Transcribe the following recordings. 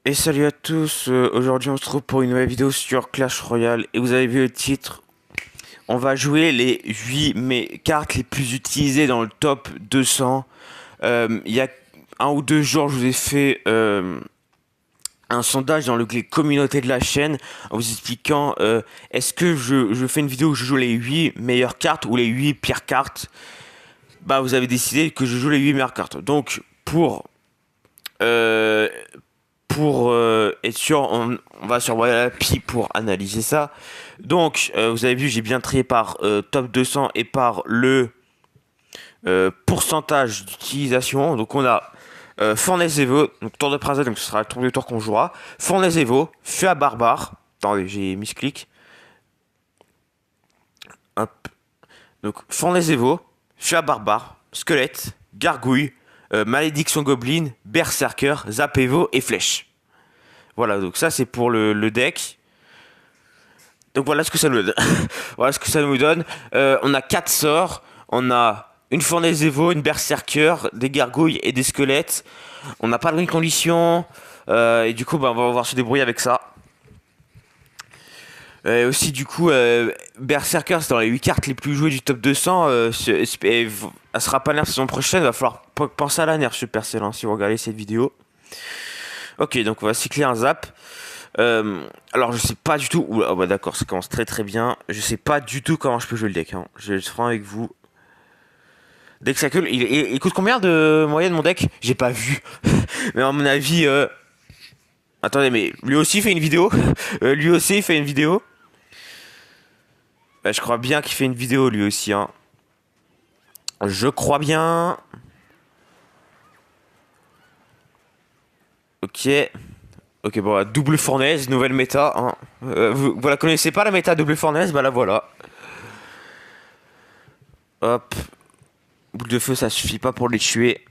Et salut à tous, aujourd'hui on se trouve pour une nouvelle vidéo sur Clash Royale et vous avez vu le titre, on va jouer les 8 cartes les plus utilisées dans le top 200. Il y a un ou deux jours je vous ai fait un sondage dans les communautés de la chaîne en vous expliquant est-ce que je fais une vidéo où je joue les 8 meilleures cartes ou les 8 pires cartes. Bah vous avez décidé que je joue les 8 meilleures cartes. Donc euh, être sûr, on va sur Wallapie pour analyser ça. Donc, vous avez vu, j'ai bien trié par top 200 et par le pourcentage d'utilisation. Donc, on a Fournaise Evo, donc tour de Praza, donc ce sera le tour de tour qu'on jouera. Fournaise Evo, Feu à Barbare. Attendez, j'ai mis ce clic. Hop. Donc, Fournaise Evo, Feu à Barbare, Squelette, Gargouille, Malédiction Goblin, Berserker, Zap Evo et Flèche. Voilà, donc ça c'est pour le deck. Donc voilà ce que ça nous donne. Voilà ce que ça nous donne. On a 4 sorts. On a une fournaise Evo, une berserker, des gargouilles et des squelettes. On n'a pas de condition. Et du coup, bah, on va pouvoir se débrouiller avec ça. Aussi, du coup, Berserker, c'est dans les 8 cartes les plus jouées du top 200. Elle sera pas nerf saison prochaine. Il va falloir penser à la nerf Supercell hein, si vous regardez cette vidéo. Ok, donc on va cycler un zap. Alors je sais pas du tout. Oula, oh bah d'accord, ça commence très très bien. Je sais pas du tout comment je peux jouer le deck. Hein. Je vais être franc avec vous. Deck Cycle, il coûte combien de moyenne mon deck? J'ai pas vu. Mais à mon avis. Attendez, mais lui aussi fait une vidéo. Lui aussi il fait une vidéo. Bah, je crois bien qu'il fait une vidéo lui aussi. Hein. Je crois bien. Ok. Ok, bon, double fournaise, nouvelle méta. Hein. Vous la connaissez pas la méta double fournaise? Bah la voilà. Hop. Boule de feu, ça suffit pas pour les tuer.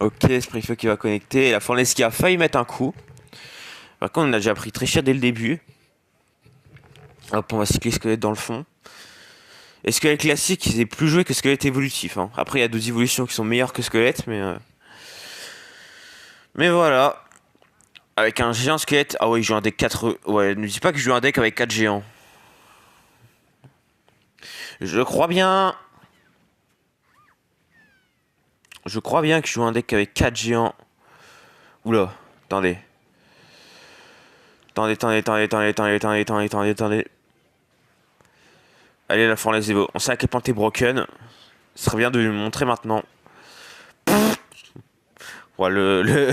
Ok, esprit feu qui va connecter. La fournaise qui a failli mettre un coup. Par contre, on a déjà pris très cher dès le début. Hop, on va cycler squelette dans le fond. Et squelette classique, il est plus joué que squelette évolutif. Hein. Après, il y a d'autres évolutions qui sont meilleures que squelette, mais voilà. Avec un géant squelette. Ah ouais, il joue un deck 4. Ouais, ne dis pas que je joue un deck avec 4 géants. Je crois bien. Je crois bien que je joue un deck avec 4 géants. Oula, attendez. Attendez. Allez, la fournaise Evo. On sait à quel point t'es broken. Ce serait bien de lui montrer maintenant. Ouais, le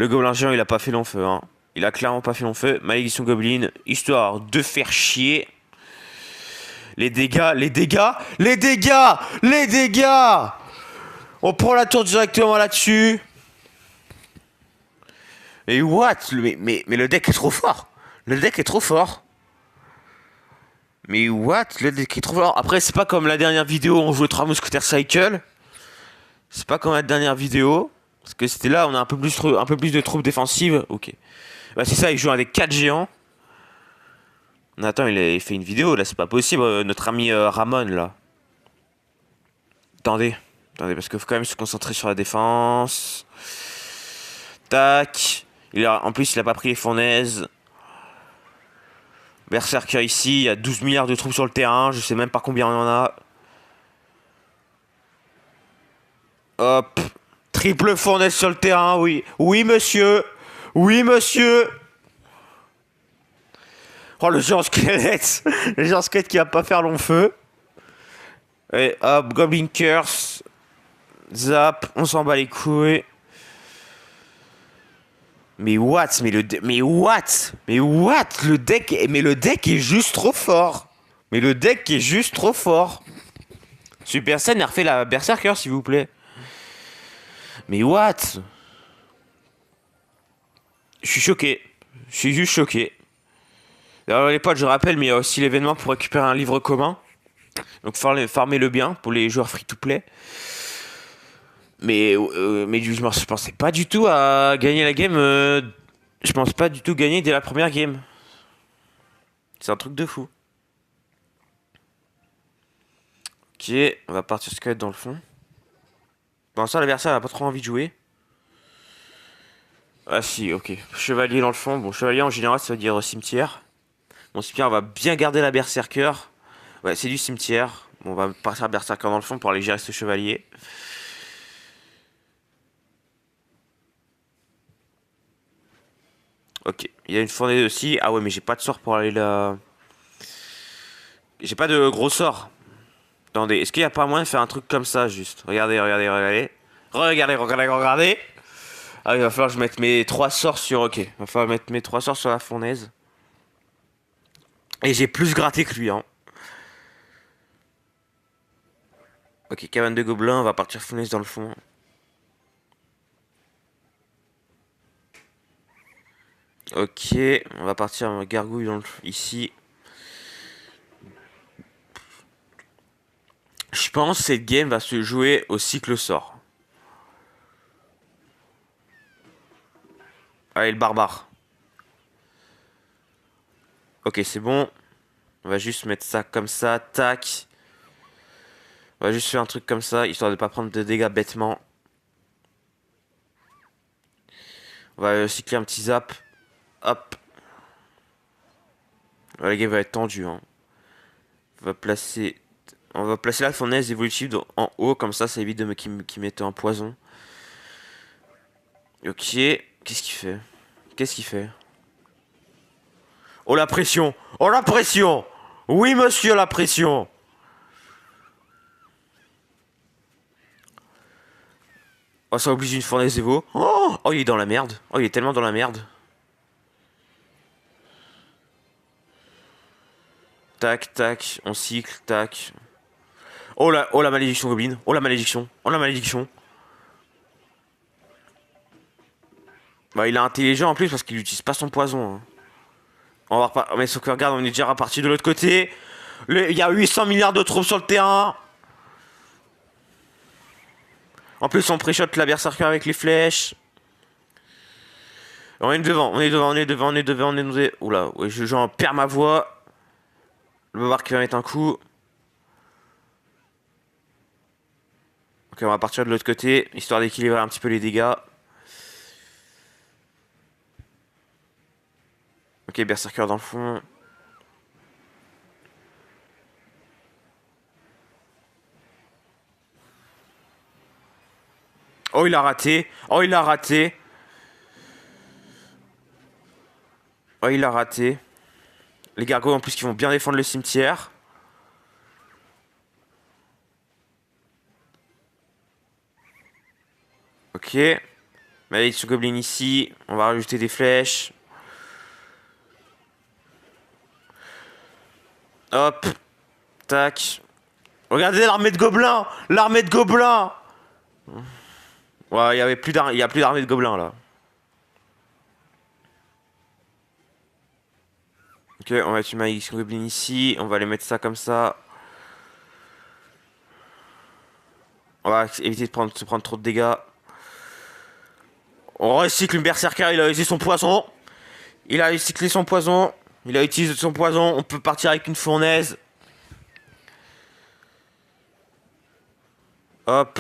gobelin géant, il a pas fait long feu. Hein. Il a clairement pas fait long feu. Malédiction Goblin, histoire de faire chier. Les dégâts. On prend la tour directement là-dessus. Et what? Mais le deck est trop fort. Le deck est trop fort. Mais what? Le deck est trop fort. Après, c'est pas comme la dernière vidéo où on jouait 3 mousquetaires cycle. C'est pas comme la dernière vidéo. Parce que c'était là, on a un peu plus de troupes défensives. Ok. Bah, c'est ça, il joue avec 4 géants. Attends, il fait une vidéo là, c'est pas possible. Notre ami Ramon là. Attendez. Attendez, parce qu'il faut quand même se concentrer sur la défense. Tac. En plus, il a pas pris les fournaises. Berserker ici, il y a 12 milliards de troupes sur le terrain. Je sais même pas combien on en a. Hop. Triple fournaise sur le terrain, oui. Oui, monsieur. Oui, monsieur. Oh, le géant squelette. Le géant squelette qui va pas faire long feu. Et hop, Goblin Curse. Zap, on s'en bat les couilles. Mais what? Mais what? Mais what? Le deck est juste trop fort. Mais le deck est juste trop fort. Supercell a refait la Berserker, s'il vous plaît. Mais what? Je suis choqué. Je suis juste choqué. Alors les potes, je rappelle, mais il y a aussi l'événement pour récupérer un livre commun. Donc farmez-le bien pour les joueurs free-to-play. Mais je pensais pas du tout à gagner la game. Je pense pas du tout gagner dès la première game. C'est un truc de fou. Ok, on va partir squelette dans le fond. Pour l'instant, l'adversaire n'a pas trop envie de jouer. Ah si, ok. Chevalier dans le fond. Bon, chevalier en général, ça veut dire cimetière. Bon, cimetière, on va bien garder la berserker. Ouais, c'est du cimetière. Bon, on va partir berserker dans le fond pour aller gérer ce chevalier. Ok, il y a une fournaise aussi. Ah ouais, mais j'ai pas de sort pour aller là. J'ai pas de gros sort. Attendez, est-ce qu'il y a pas moyen de faire un truc comme ça juste? Regardez, regardez, regardez. Regardez, regardez, regardez. Ah, il va falloir que je mette mes 3 sorts sur. Ok, il va falloir mettre mes 3 sorts sur la fournaise. Et j'ai plus gratté que lui, hein. Ok, cabane de gobelins, on va partir fournaise dans le fond. Ok, on va partir en gargouille ici. Je pense que cette game va se jouer au cycle sort. Allez, le barbare. Ok, c'est bon. On va juste mettre ça comme ça, tac. On va juste faire un truc comme ça, histoire de pas prendre de dégâts bêtement. On va cycler un petit zap. Hop. La game va être tendue, hein. On va placer... On va placer la fournaise évolutive en haut, comme ça évite de me qu'il mette un poison. Ok. Qu'est-ce qu'il fait? Qu'est-ce qu'il fait? Oh la pression! Oh la pression! Oui monsieur la pression! Oh ça oblige une fournaise évo. Oh, oh il est dans la merde. Oh il est tellement dans la merde. Tac tac, on cycle, tac. Oh la malédiction goblin. Oh la malédiction. Oh la malédiction. Bah il est intelligent en plus parce qu'il utilise pas son poison, hein. On va repartir. Mais sauf que regarde, on est déjà reparti de l'autre côté. Il y a 800 milliards de troupes sur le terrain. En plus, on pré-shot la berserker avec les flèches. On est devant, on est devant, on est devant, on est devant, on est devant. Oula, ouais, j'en perds ma voix. Le barbare qui va mettre un coup. Ok, on va partir de l'autre côté, histoire d'équilibrer un petit peu les dégâts. Ok, berserker dans le fond. Oh, il a raté. Oh, il a raté. Oh, il a raté. Les gargoyles en plus qui vont bien défendre le cimetière. Ok. Malédiction Goblin ici. On va rajouter des flèches. Hop. Tac. Regardez l'armée de gobelins. L'armée de gobelins. Ouais, il y avait plus d'armée. Il y a plus d'armée de gobelins là. Ok, on va mettre une malédiction Goblin ici. On va aller mettre ça comme ça. On va éviter de se prendre trop de dégâts. On recycle une berserker. Il a utilisé son poison. Il a recyclé son poison. Il a utilisé son poison. On peut partir avec une fournaise. Hop.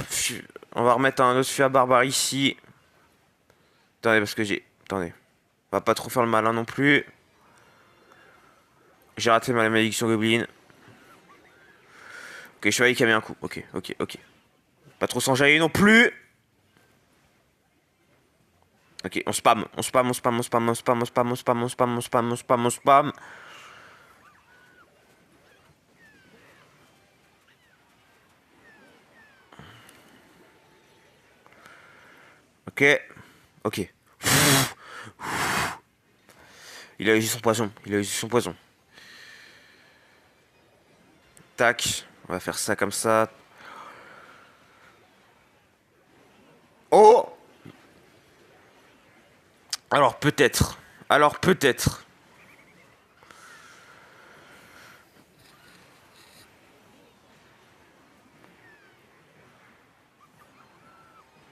On va remettre un autre fût à barbare ici. Attendez, parce que j'ai... Attendez. On va pas trop faire le malin non plus. J'ai raté ma malédiction Goblin. Ok, chevalier qui a mis un coup. Ok, ok, ok. Pas trop s'enjailler non plus. Ok, on spam, on spam, on spam, on spam, on spam, on spam, on spam, on spam, on spam, on spam, on spam. Ok, ok. Il a usé son poison, il a usé son poison. Tac, on va faire ça comme ça. Oh! Alors peut-être. Alors peut-être.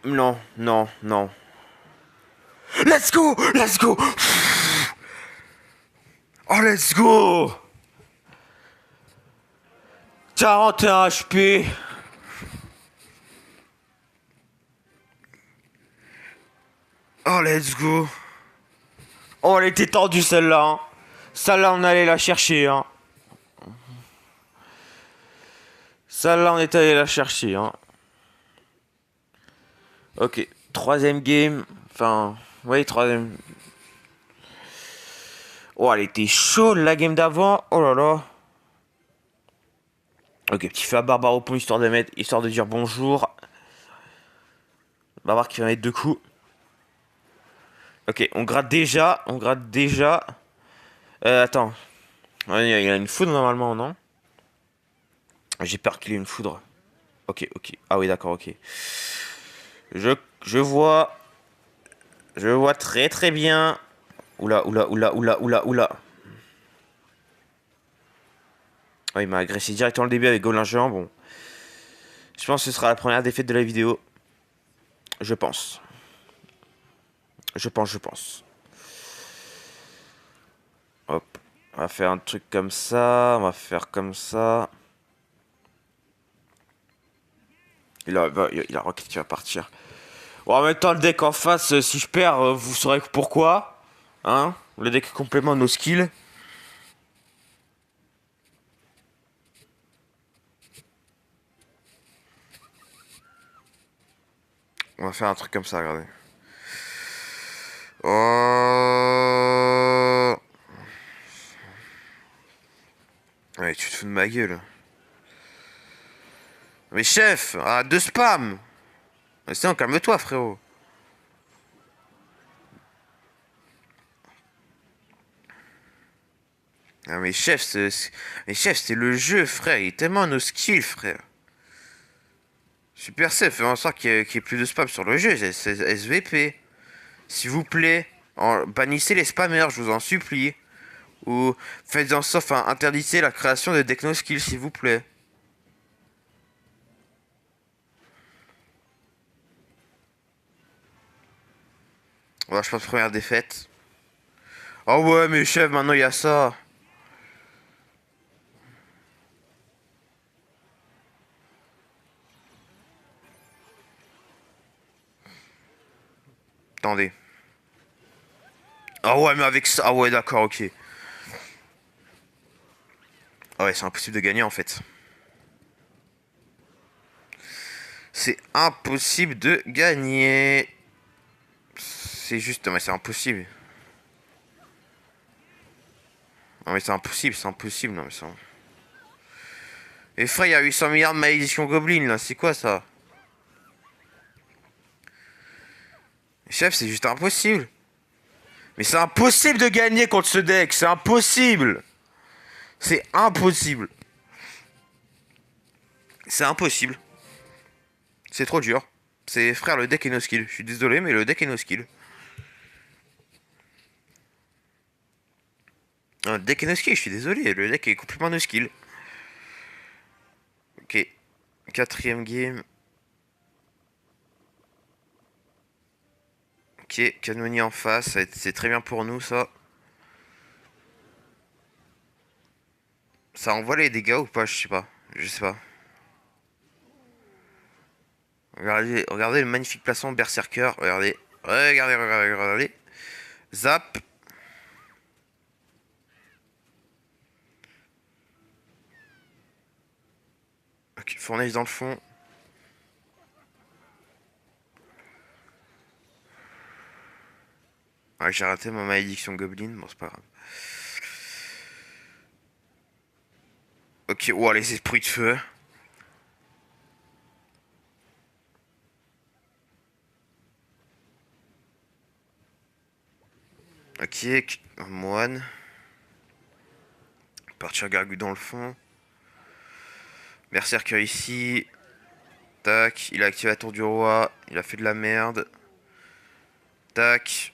Non, non, non. Let's go! Let's go! Oh, let's go! 41 HP. Oh, let's go. Oh, elle était tendue celle-là, hein. Celle-là, on allait la chercher, hein. Celle-là, on est allé la chercher, hein. Ok, troisième game. Enfin, oui, troisième. Oh, elle était chaude la game d'avant. Oh là là. Ok, petit feu à barbare au pont histoire de dire bonjour. Barbare qui va mettre deux coups. Ok, on gratte déjà. On gratte déjà. Attends. Ouais, il y a une foudre normalement, non? J'ai peur qu'il ait une foudre. Ok, ok. Ah oui, d'accord, ok. Je, je vois. Je vois très très bien. Oula, oula, oula, oula, oula, oula. Oh, il m'a agressé directement le début avec Gobelin Géant. Bon, je pense que ce sera la première défaite de la vidéo. Je pense. Je pense. Hop. On va faire un truc comme ça. On va faire comme ça. Il a Rocket qui va partir. Bon, en même temps, le deck en face, si je perds, vous saurez pourquoi. Hein? Le deck complément nos skills. On va faire un truc comme ça, regardez. Oh. Ouais, tu te fous de ma gueule. Mais chef, arrête de spam. C'est calme-toi, frérot. Ah, mais chef, c'est le jeu, frère. Il est tellement nos skills, frère. Super safe, fais en sorte qu'il y ait plus de spam sur le jeu. C'est SVP. S'il vous plaît, bannissez les spammers, je vous en supplie. Ou faites en sorte, enfin, interdisez la création de deck no skills, s'il vous plaît. Voilà, je pense première défaite. Oh ouais, mais chef, maintenant il y a ça. Attendez. Ah ouais, mais avec ça. Ah ouais, d'accord, ok. Ah ouais, c'est impossible de gagner en fait. C'est impossible de gagner. C'est juste, mais c'est impossible. Non mais c'est impossible, c'est impossible, non mais c'est... Et frère, il y a 800 milliards de malédiction Goblin là, c'est quoi ça? Chef, c'est juste impossible. Mais c'est impossible de gagner contre ce deck, c'est impossible. C'est impossible. C'est impossible. C'est trop dur. C'est frère, le deck est no skill. Je suis désolé, mais le deck est no skill. Non, le deck est no skill, je suis désolé, le deck est complètement no skill. Ok. Quatrième game. Ok, Canoni en face, c'est très bien pour nous ça. Ça envoie les dégâts ou pas? Je sais pas. Je sais pas. Regardez le magnifique placement Berserker. Regardez. Regardez. Zap. Ok, fournaise dans le fond. Ouais, j'ai raté ma malédiction Goblin. Bon, c'est pas grave. Ok, wow, les esprits de feu. Ok, un moine. Partir gargouille dans le fond. Berserker ici. Tac, il a activé la tour du roi. Il a fait de la merde. Tac.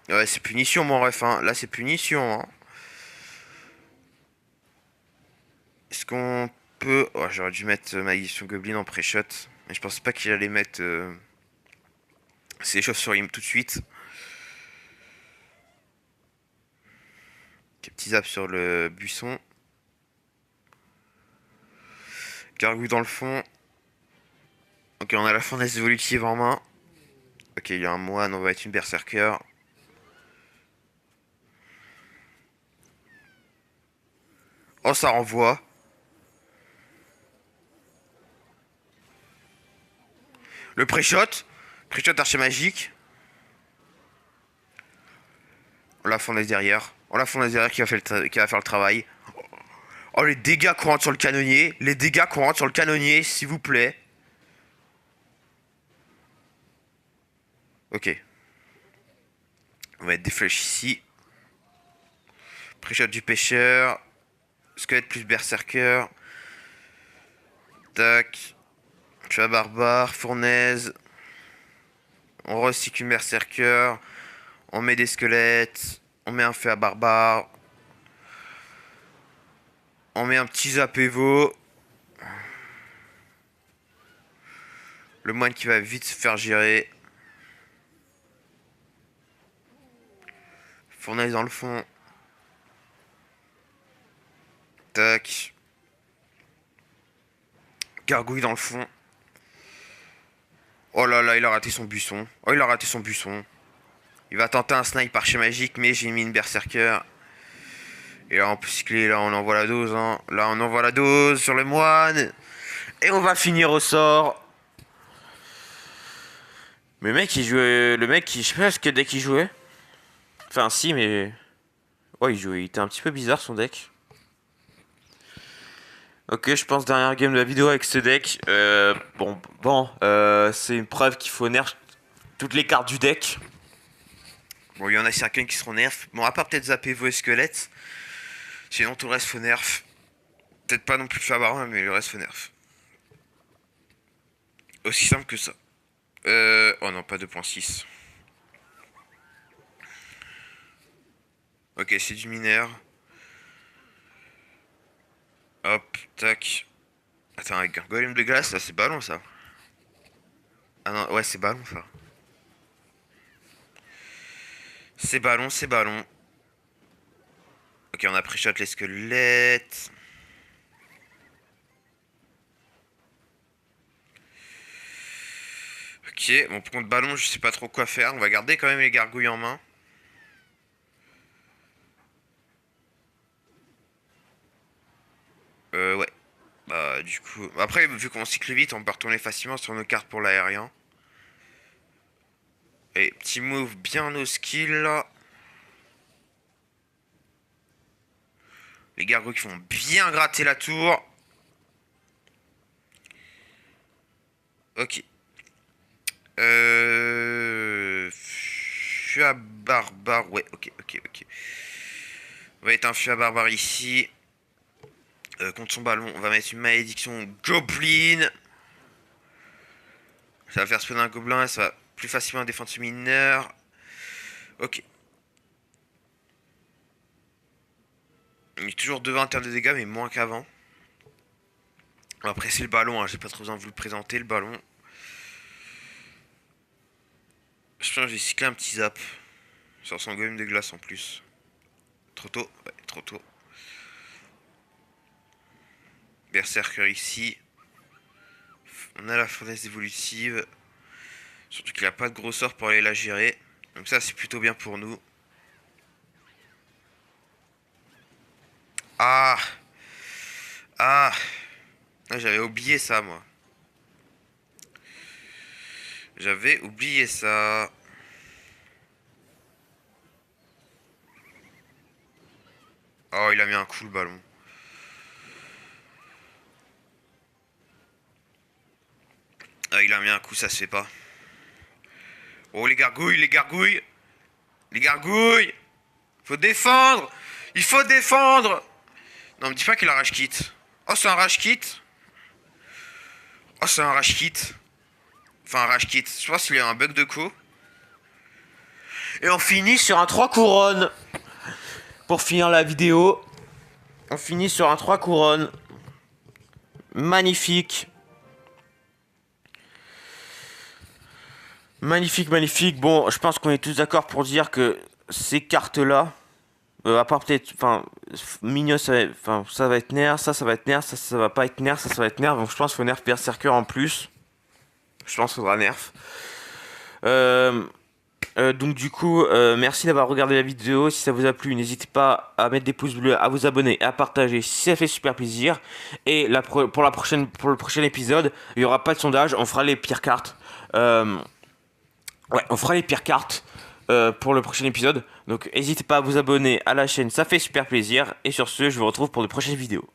Ouais, c'est punition, mon ref. Hein. Là, c'est punition. Hein. Est-ce qu'on peut... Oh, j'aurais dû mettre malédiction Goblin en pré-shot. Mais je pense pas qu'il allait mettre ses chauves-souris tout de suite. Ok, petit zap sur le buisson. Gargouille dans le fond. Ok, on a la fournaise évolutive en main. Ok, il y a un moine, on va être une berserker. Oh, ça renvoie. Le pré-shot. Pré-shot archer magique. On la fournaise derrière. On la fournaise derrière qui va faire le travail. Oh, les dégâts qu'on rentre sur le canonnier. Les dégâts qu'on rentre sur le canonnier, s'il vous plaît. Ok. On va mettre des flèches ici. Pré-shot du pêcheur. Squelette plus berserker. Tac. Tu as barbare. Fournaise. On recycle une berserker. On met des squelettes. On met un feu à barbare. On met un petit zapévo. Le moine qui va vite se faire gérer. Fournaise dans le fond. Tac. Gargouille dans le fond. Oh là là, il a raté son buisson. Oh, il a raté son buisson. Il va tenter un snipe archer magique, mais j'ai mis une berserker. Et là, on peut cycler, là, on envoie la dose. Hein. Là, on envoie la dose sur le moine. Et on va finir au sort. Mais le mec, il jouait. Le mec, je sais pas ce que deck il jouait. Enfin, si, mais. Ouais, il jouait. Il était un petit peu bizarre son deck. Ok, je pense dernière game de la vidéo avec ce deck. C'est une preuve qu'il faut nerf toutes les cartes du deck. Bon, il y en a certaines qui seront nerfs. Bon, à part peut-être Zapévo et Squelette. Sinon, tout le reste faut nerf. Peut-être pas non plus le Fabarin, mais le reste faut nerf. Aussi simple que ça. Oh non, pas 2.6. Ok, c'est du mineur. Hop, tac. Attends, avec un golem de glace, là, c'est ballon, ça. Ah non, ouais, c'est ballon, ça. C'est ballon, c'est ballon. Ok, on a pré-shot les squelettes. Ok, bon, pour contre ballon, je sais pas trop quoi faire. On va garder quand même les gargouilles en main. Ouais. Bah, du coup. Après, vu qu'on cycle vite, on peut retourner facilement sur nos cartes pour l'aérien. Et petit move bien nos skills là. Les gargouilles qui vont bien gratter la tour. Ok. Fus à barbare. Ouais, ok, ok, ok. On va mettre un fus à barbare ici. Contre son ballon, on va mettre une malédiction Goblin. Ça va faire spawner un gobelin et ça va plus facilement défendre ce mineur. Ok. Il est toujours devant en termes de dégâts, mais moins qu'avant. Après, c'est le ballon, hein. J'ai pas trop besoin de vous le présenter, le ballon. Je pense que j'ai cyclé un petit zap. Sur son golem de glace en plus. Trop tôt, ouais, trop tôt. Berserker ici. On a la fournaise évolutive. Surtout qu'il a pas de gros sort pour aller la gérer. Donc ça, c'est plutôt bien pour nous. Ah. Ah. Ah, j'avais oublié ça, moi. J'avais oublié ça. Oh, il a mis un coup le ballon. Ah, il a mis un coup, ça se fait pas. Oh, les gargouilles, les gargouilles. Les gargouilles. Faut défendre. Il faut défendre. Non, me dis pas qu'il a rage kit. Oh, c'est un rage kit. Oh, c'est un rage kit. Enfin, un rage kit. Je pense qu'il y a un bug de co. Et on finit sur un 3 couronnes. Pour finir la vidéo, on finit sur un 3 couronnes. Magnifique. Magnifique, magnifique. Bon, je pense qu'on est tous d'accord pour dire que ces cartes-là, à part peut-être, enfin, Mignon, ça va être nerf, ça va être nerf, ça va pas être nerf, ça va être nerf. Donc je pense qu'il faut nerf Berserker en plus. Je pense qu'il faudra nerf. Donc du coup, merci d'avoir regardé la vidéo. Si ça vous a plu, n'hésitez pas à mettre des pouces bleus, à vous abonner, à partager si ça fait super plaisir. Et pour le prochain épisode, il y aura pas de sondage, on fera les pires cartes. Ouais, on fera les pires cartes pour le prochain épisode. Donc n'hésitez pas à vous abonner à la chaîne, ça fait super plaisir. Et sur ce, je vous retrouve pour de prochaines vidéos.